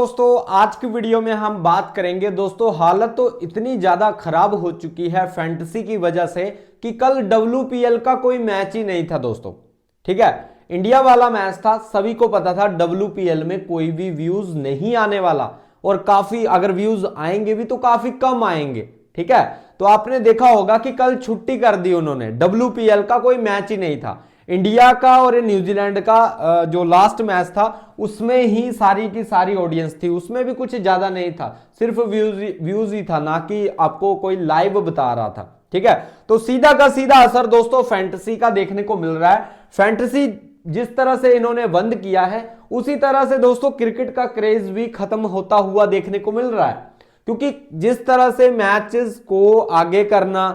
दोस्तों आज की वीडियो में हम बात करेंगे दोस्तों, हालत तो इतनी ज्यादा खराब हो चुकी है फैंटेसी की वजह से कि कल WPL का कोई मैच ही नहीं था दोस्तों। ठीक है, इंडिया वाला मैच था, सभी को पता था WPL में कोई भी व्यूज नहीं आने वाला और काफी अगर व्यूज आएंगे भी तो काफी कम आएंगे। ठीक है, तो आपने देखा होगा कि कल छुट्टी कर दी उन्होंने, WPL का कोई मैच ही नहीं था। इंडिया का और न्यूजीलैंड का जो लास्ट मैच था उसमें ही सारी की सारी ऑडियंस थी, उसमें भी कुछ ज्यादा नहीं था, सिर्फ व्यूज ही था, ना कि आपको कोई लाइव बता रहा था। ठीक है, तो सीधा का सीधा असर दोस्तों फैंटेसी का देखने को मिल रहा है। फैंटेसी जिस तरह से इन्होंने बंद किया है उसी तरह से दोस्तों क्रिकेट का क्रेज भी खत्म होता हुआ देखने को मिल रहा है, क्योंकि जिस तरह से मैचेस को आगे करना,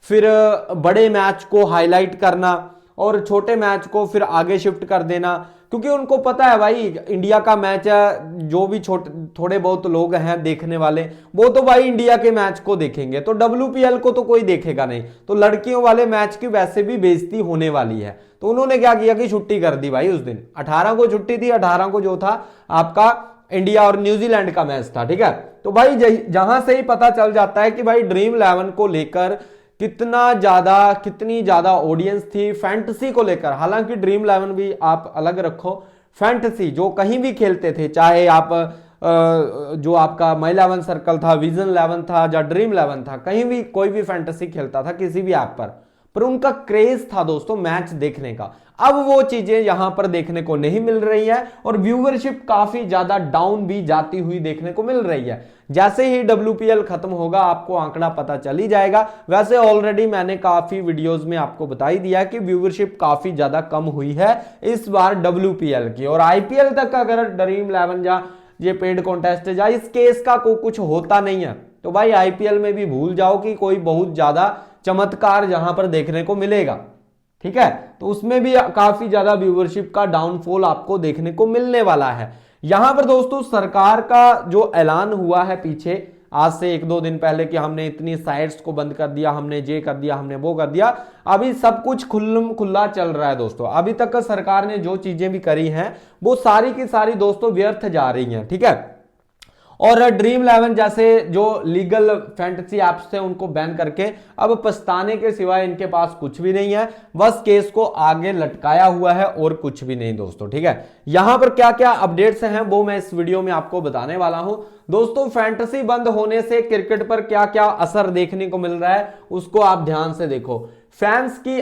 फिर बड़े मैच को हाईलाइट करना और छोटे मैच को फिर आगे शिफ्ट कर देना, क्योंकि उनको पता है भाई इंडिया का मैच है, जो भी छोटे थोड़े बहुत लोग हैं देखने वाले वो तो भाई इंडिया के मैच को देखेंगे, तो WPL को तो कोई देखेगा नहीं, तो लड़कियों वाले मैच की वैसे भी बेइज्जती होने वाली है। तो उन्होंने क्या किया कि छुट्टी कर दी भाई, उस दिन 18 को छुट्टी थी, 18 को जो था आपका इंडिया और न्यूजीलैंड का मैच था। ठीक है, तो भाई जहां से ही पता चल जाता है कि भाई ड्रीम 11 को लेकर कितनी ज्यादा ऑडियंस थी फैंटेसी को लेकर। हालांकि ड्रीम 11 भी आप अलग रखो, फैंटेसी जो कहीं भी खेलते थे, चाहे आप जो आपका माई 11 सर्कल था, विजन 11 था या ड्रीम 11 था, कहीं भी कोई भी फैंटेसी खेलता था किसी भी ऐप पर उनका क्रेज था दोस्तों मैच देखने का। अब वो चीजें यहां पर देखने को नहीं मिल रही है और व्यूवरशिप काफी ज्यादा डाउन भी जाती हुई देखने को मिल रही है। जैसे ही WPL खत्म होगा आपको आंकड़ा पता चल ही जाएगा। वैसे ऑलरेडी मैंने काफी वीडियोस में आपको बता ही दिया कि व्यूवरशिप काफी ज्यादा कम हुई है इस बार WPL की, और IPL तक अगर ड्रीम 11 या ये पेड कॉन्टेस्ट या इस केस का कुछ होता नहीं है तो भाई IPL में भी भूल जाओ कि कोई बहुत ज्यादा चमत्कार जहां पर देखने को मिलेगा। ठीक है, तो उसमें भी काफी ज्यादा व्यूवरशिप का डाउनफॉल आपको देखने को मिलने वाला है। यहां पर दोस्तों सरकार का जो ऐलान हुआ है पीछे आज से 1-2 दिन पहले कि हमने इतनी साइट्स को बंद कर दिया, हमने ये कर दिया, हमने वो कर दिया, अभी सब कुछ खुल्ला चल रहा है दोस्तों। अभी तक सरकार ने जो चीजें भी करी हैं वो सारी की सारी दोस्तों व्यर्थ जा रही हैं। ठीक है, और ड्रीम 11 जैसे जो लीगल फैंटेसी एप्स थे उनको बैन करके अब पछताने के सिवाय इनके पास कुछ भी नहीं है, बस केस को आगे लटकाया हुआ है और कुछ भी नहीं दोस्तों। ठीक है, यहां पर क्या क्या अपडेट्स हैं वो मैं इस वीडियो में आपको बताने वाला हूं दोस्तों। फैंटेसी बंद होने से क्रिकेट पर क्या क्या असर देखने को मिल रहा है उसको आप ध्यान से देखो। फैंस की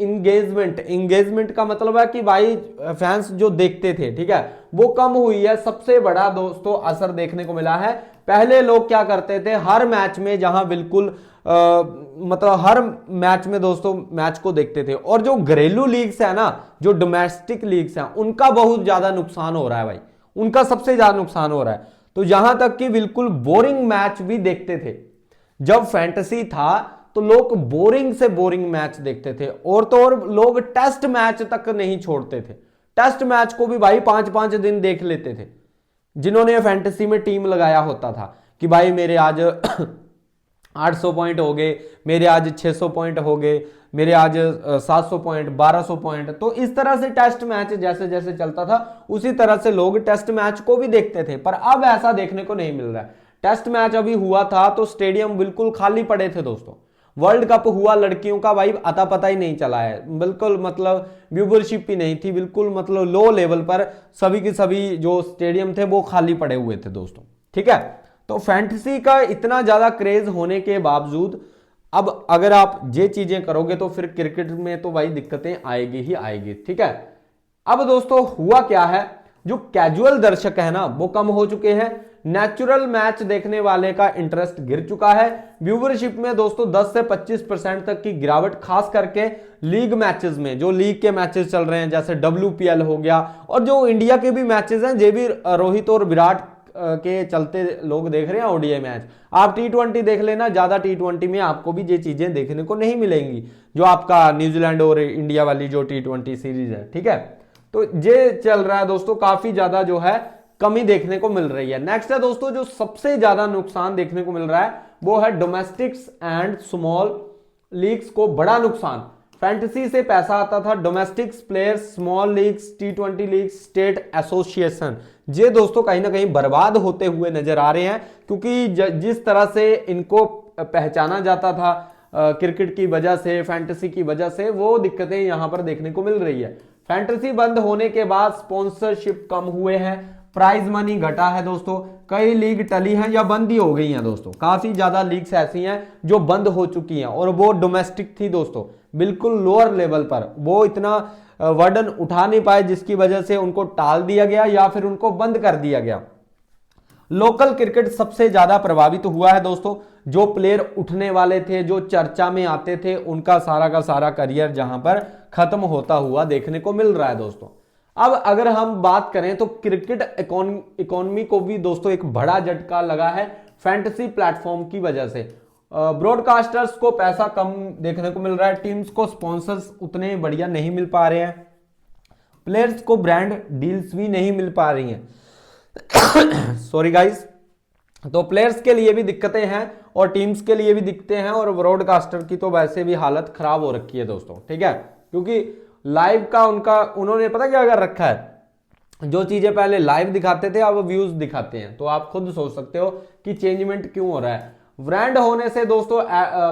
इंगेजमेंट का मतलब है कि भाई फैंस जो देखते थे, ठीक है, वो कम हुई है। सबसे बड़ा दोस्तों असर देखने को मिला है। पहले लोग क्या करते थे, हर मैच में जहां बिल्कुल मतलब हर मैच में दोस्तों मैच को देखते थे, और जो घरेलू लीग्स है ना, जो डोमेस्टिक लीग्स हैं, उनका बहुत ज्यादा नुकसान हो रहा है भाई, उनका सबसे ज्यादा नुकसान हो रहा है। तो यहां तक कि बिल्कुल बोरिंग मैच भी देखते थे। जब फैंटेसी था तो लोग बोरिंग से बोरिंग मैच देखते थे, और तो और लोग टेस्ट मैच तक नहीं छोड़ते थे। टेस्ट मैच को भी भाई 5-5 दिन देख लेते थे, जिन्होंने फैंटेसी में टीम लगाया होता था कि भाई मेरे आज 800 पॉइंट हो गए, मेरे आज 600 पॉइंट हो गए, मेरे आज 700 पॉइंट, 1200 पॉइंट। तो इस तरह से टेस्ट मैच जैसे जैसे चलता था उसी तरह से लोग टेस्ट मैच को भी देखते थे, पर अब ऐसा देखने को नहीं मिल रहा है। टेस्ट मैच अभी हुआ था तो स्टेडियम बिल्कुल खाली पड़े थे दोस्तों। वर्ल्ड कप हुआ लड़कियों का, भाई अता पता ही नहीं चला है, बिल्कुल मतलब व्यूवरशिप ही नहीं थी, बिल्कुल मतलब लो लेवल पर सभी के सभी जो स्टेडियम थे वो खाली पड़े हुए थे दोस्तों। ठीक है, तो फैंटेसी का इतना ज्यादा क्रेज होने के बावजूद अब अगर आप ये चीजें करोगे तो फिर क्रिकेट में तो भाई दिक्कतें आएगी ही आएगी। ठीक है, अब दोस्तों हुआ क्या है, जो कैजुअल दर्शक है ना वो कम हो चुके हैं, नेचुरल मैच देखने वाले का इंटरेस्ट गिर चुका है। व्यूवरशिप में दोस्तों 10 से 25% तक की गिरावट, खास करके लीग मैचेस में, जो लीग के मैचेस चल रहे हैं जैसे WPL हो गया, और जो इंडिया के भी मैचेस हैं, जे भी रोहित और विराट के चलते लोग देख रहे हैं ODI मैच। आप T20 देख लेना, ज्यादा T20 में आपको भी ये चीजें देखने को नहीं मिलेंगी जो आपका न्यूजीलैंड और इंडिया वाली जो T20 सीरीज है। ठीक है, तो ये चल रहा है दोस्तों, काफी ज्यादा जो है कमी देखने को मिल रही है। नेक्स्ट है दोस्तों, जो सबसे ज्यादा नुकसान देखने को मिल रहा है वो है डोमेस्टिक्स एंड स्मॉल लीग्स को बड़ा नुकसान। फैंटेसी से पैसा आता था, domestics players, small leagues, T20 leagues, state association, ये दोस्तों कहीं ना कहीं बर्बाद होते हुए नजर आ रहे हैं, क्योंकि जिस तरह से इनको पहचाना जाता था क्रिकेट की वजह से, फैंटेसी की वजह से, वो दिक्कतें यहां पर देखने को मिल रही है। फैंटेसी बंद होने के बाद स्पॉन्सरशिप कम हुए हैं, प्राइज मनी घटा है दोस्तों, कई लीग टली हैं या बंद ही हो गई हैं दोस्तों। काफी ज्यादा लीग्स ऐसी हैं जो बंद हो चुकी हैं, और वो डोमेस्टिक थी दोस्तों, बिल्कुल लोअर लेवल पर, वो इतना वर्डन उठा नहीं पाए, जिसकी वजह से उनको टाल दिया गया या फिर उनको बंद कर दिया गया। लोकल क्रिकेट सबसे ज्यादा प्रभावित हुआ है दोस्तों। जो प्लेयर उठने वाले थे, जो चर्चा में आते थे, उनका सारा का सारा करियर जहां पर खत्म होता हुआ देखने को मिल रहा है दोस्तों। अब अगर हम बात करें तो क्रिकेट इकोनॉमी को भी दोस्तों एक बड़ा झटका लगा है फैंटेसी प्लेटफॉर्म की वजह से। ब्रॉडकास्टर्स को पैसा कम देखने को मिल रहा है, टीम्स को स्पॉन्सर्स उतने बढ़िया नहीं मिल पा रहे हैं, प्लेयर्स को ब्रांड डील्स भी नहीं मिल पा रही हैं सॉरी गाइस। तो प्लेयर्स के लिए भी दिक्कतें हैं और टीम्स के लिए भी दिक्कतें हैं, और ब्रॉडकास्टर की तो वैसे भी हालत खराब हो रखी है दोस्तों, ठीक है। क्योंकि लाइव का उन्होंने पता क्या कर रखा है, जो चीजें पहले लाइव दिखाते थे अब व्यूज दिखाते हैं। तो आप खुद सोच सकते हो कि चेंजमेंट क्यों हो रहा है। ब्रांड होने से दोस्तों,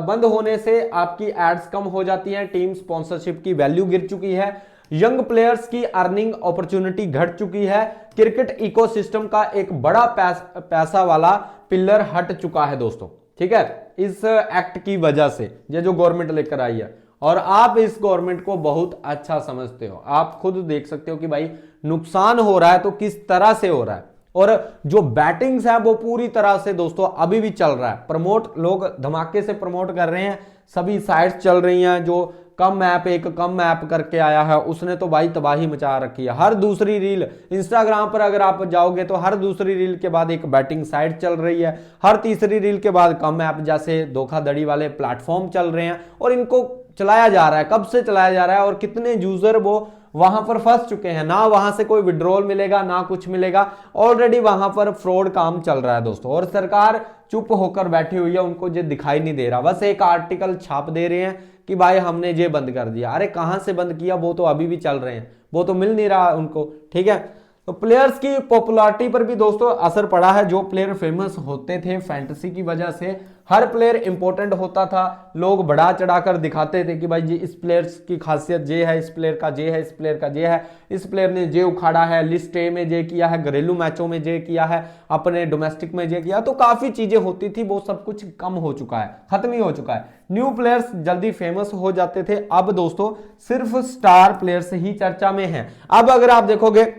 बंद होने से आपकी एड्स कम हो जाती हैं, टीम स्पॉन्सरशिप की वैल्यू गिर चुकी है, यंग प्लेयर्स की अर्निंग अपॉर्चुनिटी घट चुकी है, क्रिकेट इकोसिस्टम का एक बड़ा पैसा वाला पिलर हट चुका है दोस्तों, ठीक है, इस एक्ट की वजह से, ये जो गवर्नमेंट लेकर आई है। और आप इस गवर्नमेंट को बहुत अच्छा समझते हो, आप खुद देख सकते हो कि भाई नुकसान हो रहा है तो किस तरह से हो रहा है। और जो बैटिंग्स है वो पूरी तरह से दोस्तों अभी भी चल रहा है, प्रमोट लोग धमाके से प्रमोट कर रहे हैं, सभी साइट्स चल रही हैं। जो एक कम ऐप करके आया है उसने तो भाई तबाही मचा रखी है। हर दूसरी रील इंस्टाग्राम पर अगर आप जाओगे तो हर दूसरी रील के बाद एक बैटिंग साइट चल रही है, हर तीसरी रील के बाद कम ऐप जैसे धोखाधड़ी वाले प्लेटफॉर्म चल रहे हैं, और इनको चलाया जा रहा है। कब से चलाया जा रहा है और कितने यूजर वो वहां पर फंस चुके हैं, ना वहां से कोई विड्रॉल मिलेगा ना कुछ मिलेगा, ऑलरेडी वहां पर फ्रॉड काम चल रहा है दोस्तों। और सरकार चुप होकर बैठी हुई है, उनको ये दिखाई नहीं दे रहा, बस एक आर्टिकल छाप दे रहे हैं कि भाई हमने ये बंद कर दिया। अरे कहां से बंद किया, वो तो अभी भी चल रहे हैं, वो तो मिल नहीं रहा उनको, ठीक है। तो प्लेयर्स की पॉपुलैरिटी पर भी दोस्तों असर पड़ा है। जो प्लेयर फेमस होते थे फैंटेसी की वजह से, हर प्लेयर इंपॉर्टेंट होता था, लोग बढ़ा चढ़ाकर दिखाते थे कि भाई जी इस प्लेयर की खासियत ये है, इस प्लेयर का ये है, इस प्लेयर का ये है, इस प्लेयर ने ये उखाड़ा है, लिस्ट ए में ये किया है, घरेलू मैचों में ये किया है, अपने डोमेस्टिक में ये किया। तो काफी चीजें होती थी, वो सब कुछ कम हो चुका है, खत्म ही हो चुका है। न्यू प्लेयर्स जल्दी फेमस हो जाते थे, अब दोस्तों सिर्फ स्टार प्लेयर्स ही चर्चा में हैं। अब अगर आप देखोगे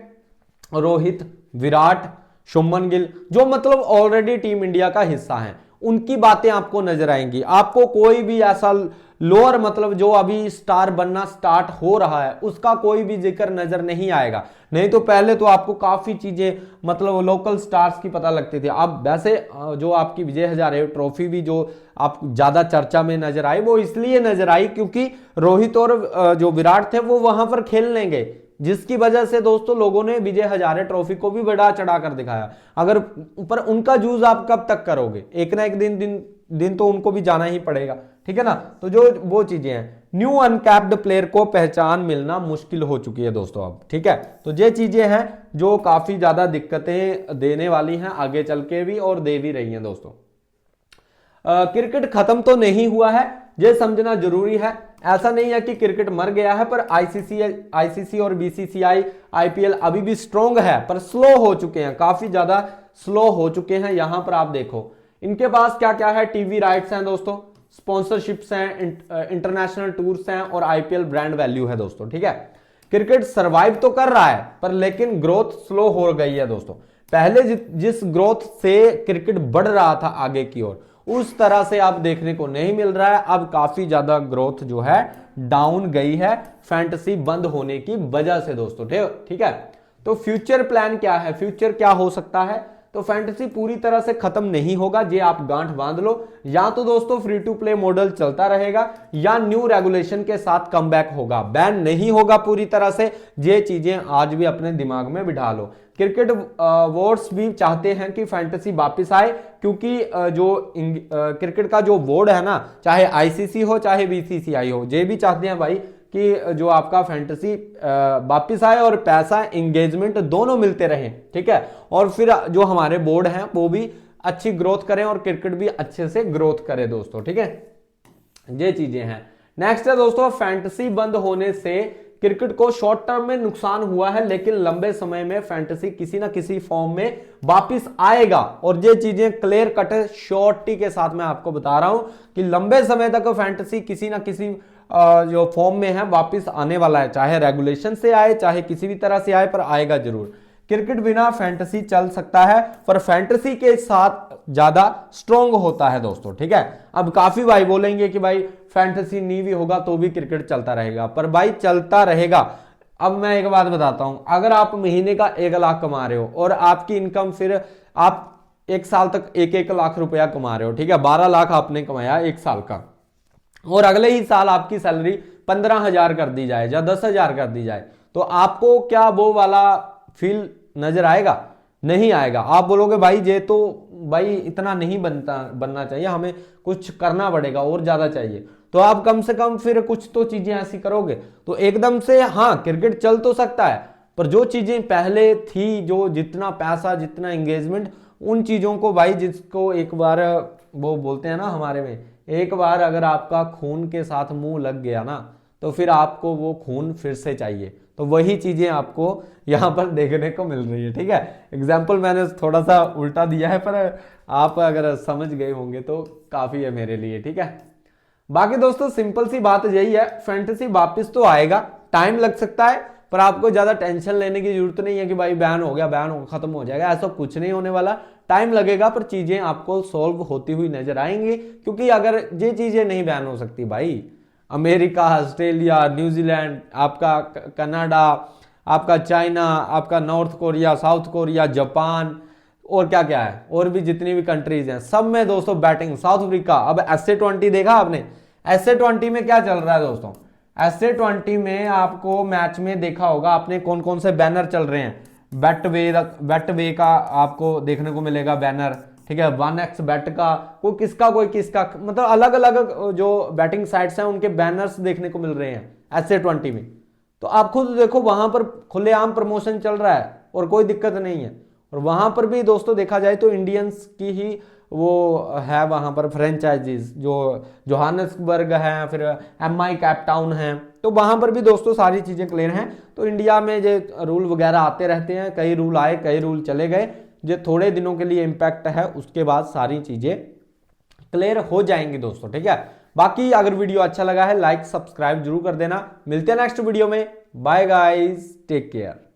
रोहित, विराट, शुभमन गिल, जो मतलब ऑलरेडी टीम इंडिया का हिस्सा हैं, उनकी बातें आपको नजर आएंगी। आपको कोई भी ऐसा लोअर मतलब जो अभी स्टार बनना स्टार्ट हो रहा है उसका कोई भी जिक्र नजर नहीं आएगा। नहीं तो पहले तो आपको काफी चीजें मतलब लोकल स्टार्स की पता लगती थी। अब वैसे जो आपकी विजय हजारे ट्रॉफी भी जो आप ज्यादा चर्चा में नजर आई, वो इसलिए नजर आई क्योंकि रोहित और जो विराट थे वो वहां पर खेलने गए, जिसकी वजह से दोस्तों लोगों ने विजय हजारे ट्रॉफी को भी बढ़ा चढ़ाकर दिखाया। अगर पर उनका यूज आप कब तक करोगे, एक ना एक दिन तो उनको भी जाना ही पड़ेगा, ठीक है ना। तो जो वो चीजें हैं, न्यू अनकैप्ड प्लेयर को पहचान मिलना मुश्किल हो चुकी है दोस्तों अब, ठीक है। तो ये चीजें हैं जो काफी ज्यादा दिक्कतें देने वाली हैं आगे चल के भी, और दे भी रही हैं दोस्तों। क्रिकेट खत्म तो नहीं हुआ है, ये समझना जरूरी है। ऐसा नहीं है कि क्रिकेट मर गया है, पर आईसीसी और बीसीसीआई, आईपीएल अभी भी स्ट्रॉन्ग है, पर स्लो हो चुके हैं, काफी ज्यादा स्लो हो चुके हैं। यहां पर आप देखो इनके पास क्या क्या है, टीवी राइट्स हैं दोस्तों, स्पॉन्सरशिप्स हैं, इंटरनेशनल टूर्स हैं, और आईपीएल ब्रांड वैल्यू है दोस्तों, ठीक है। क्रिकेट सरवाइव तो कर रहा है, पर लेकिन ग्रोथ स्लो हो गई है दोस्तों। पहले जिस ग्रोथ से क्रिकेट बढ़ रहा था आगे की ओर, उस तरह से अब देखने को नहीं मिल रहा है। अब काफी ज्यादा ग्रोथ जो है डाउन गई है फैंटेसी बंद होने की वजह से दोस्तों, ठीक है। तो फ्यूचर प्लान क्या है, फ्यूचर क्या हो सकता है? तो फैंटेसी पूरी तरह से खत्म नहीं होगा, ये आप गांठ बांध लो। या तो दोस्तों फ्री टू प्ले मॉडल चलता रहेगा, या न्यू रेगुलेशन के साथ कमबैक होगा, बैन नहीं होगा पूरी तरह से। ये चीजें आज भी अपने दिमाग में बिठा लो। क्रिकेट वोर्ड्स भी चाहते हैं कि फैंटेसी वापस आए, क्योंकि जो क्रिकेट का जो बोर्ड है ना, चाहे आईसीसी हो चाहे बीसीसीआई हो, ये भी चाहते हैं भाई कि जो आपका फैंटेसी वापिस आए और पैसा एंगेजमेंट दोनों मिलते रहे, ठीक है। और फिर जो हमारे बोर्ड हैं वो भी अच्छी ग्रोथ करें और क्रिकेट भी अच्छे से ग्रोथ करे दोस्तों, ठीक है। ये चीजें हैं। नेक्स्ट है दोस्तों, फैंटेसी बंद होने से क्रिकेट को शॉर्ट टर्म में नुकसान हुआ है, लेकिन लंबे समय में फैंटेसी किसी ना किसी फॉर्म में वापिस आएगा। और ये चीजें क्लियर कट श्योरिटी के साथ मैं आपको बता रहा हूं कि लंबे समय तक फैंटेसी किसी ना किसी जो फॉर्म में है वापिस आने वाला है, चाहे रेगुलेशन से आए चाहे किसी भी तरह से आए, पर आएगा जरूर। क्रिकेट बिना फैंटेसी चल सकता है, पर फैंटेसी के साथ ज्यादा स्ट्रॉन्ग होता है दोस्तों, ठीक है। अब काफी भाई बोलेंगे कि भाई फैंटेसी नहीं भी होगा तो भी क्रिकेट चलता रहेगा, पर भाई चलता रहेगा। अब मैं एक बात बताता हूं, अगर आप महीने का 1 लाख कमा रहे हो और आपकी इनकम फिर आप 1 साल तक 1-1 लाख रुपया कमा रहे हो, ठीक है, 12 लाख आपने कमाया 1 साल का, और अगले ही साल आपकी सैलरी 15,000 कर दी जाए या 10,000 कर दी जाए, तो आपको क्या वो वाला फील नजर आएगा? नहीं आएगा। आप बोलोगे भाई ये तो भाई इतना नहीं बनना चाहिए, हमें कुछ करना पड़ेगा और ज्यादा चाहिए। तो आप कम से कम फिर कुछ तो चीजें ऐसी करोगे तो एकदम से हाँ क्रिकेट चल तो सकता है, पर जो चीजें पहले थी, जो जितना पैसा जितना एंगेजमेंट, उन चीजों को भाई, जिसको एक बार वो बोलते हैं ना हमारे में, एक बार अगर आपका खून के साथ मुंह लग गया ना तो फिर आपको वो खून फिर से चाहिए। तो वही चीजें आपको यहां पर देखने को मिल रही है, ठीक है। एग्जाम्पल मैंने थोड़ा सा उल्टा दिया है, पर आप अगर समझ गए होंगे तो काफी है मेरे लिए, ठीक है। बाकी दोस्तों सिंपल सी बात यही है, फैंटेसी वापस तो आएगा, टाइम लग सकता है, पर आपको ज्यादा टेंशन लेने की जरूरत नहीं है कि भाई बैन हो गया, बैन हो खत्म हो जाएगा, ऐसा कुछ नहीं होने वाला। टाइम लगेगा पर चीजें आपको सॉल्व होती हुई नजर आएंगी, क्योंकि अगर ये चीजें नहीं बैन हो सकती भाई, अमेरिका, ऑस्ट्रेलिया, न्यूजीलैंड, आपका कनाडा, आपका चाइना, आपका north Korea, south Korea, Japan, और क्या क्या है, और भी जितनी भी कंट्रीज हैं सब में दोस्तों बैटिंग, साउथ अफ्रीका। अब SA-20 देखा आपने? SA-20 में क्या चल रहा है दोस्तों? SA-20 में आपको मैच में देखा होगा आपने कौन कौन से बैनर चल रहे हैं। बेटवे का आपको देखने को मिलेगा बैनर, ठीक है, 1x बेट का, कोई किसका, मतलब अलग अलग जो बैटिंग साइट्स हैं उनके बैनर्स देखने को मिल रहे हैं SA-20 में। तो आप खुद देखो वहां पर खुलेआम प्रमोशन चल रहा है और कोई दिक्कत नहीं है। और वहां पर भी दोस्तों देखा जाए तो इंडियंस की ही वो है वहां पर फ्रेंचाइजीज, जो जोहान्सबर्ग है, फिर MI कैप टाउन है, तो वहां पर भी दोस्तों सारी चीजें क्लियर हैं। तो इंडिया में जो रूल वगैरह आते रहते हैं, कई रूल आए कई रूल चले गए, जो थोड़े दिनों के लिए इम्पैक्ट है, उसके बाद सारी चीजें क्लियर हो जाएंगी दोस्तों, ठीक है। बाकी अगर वीडियो अच्छा लगा है लाइक सब्सक्राइब जरूर कर देना। मिलते हैं नेक्स्ट वीडियो में। Bye guys, take care.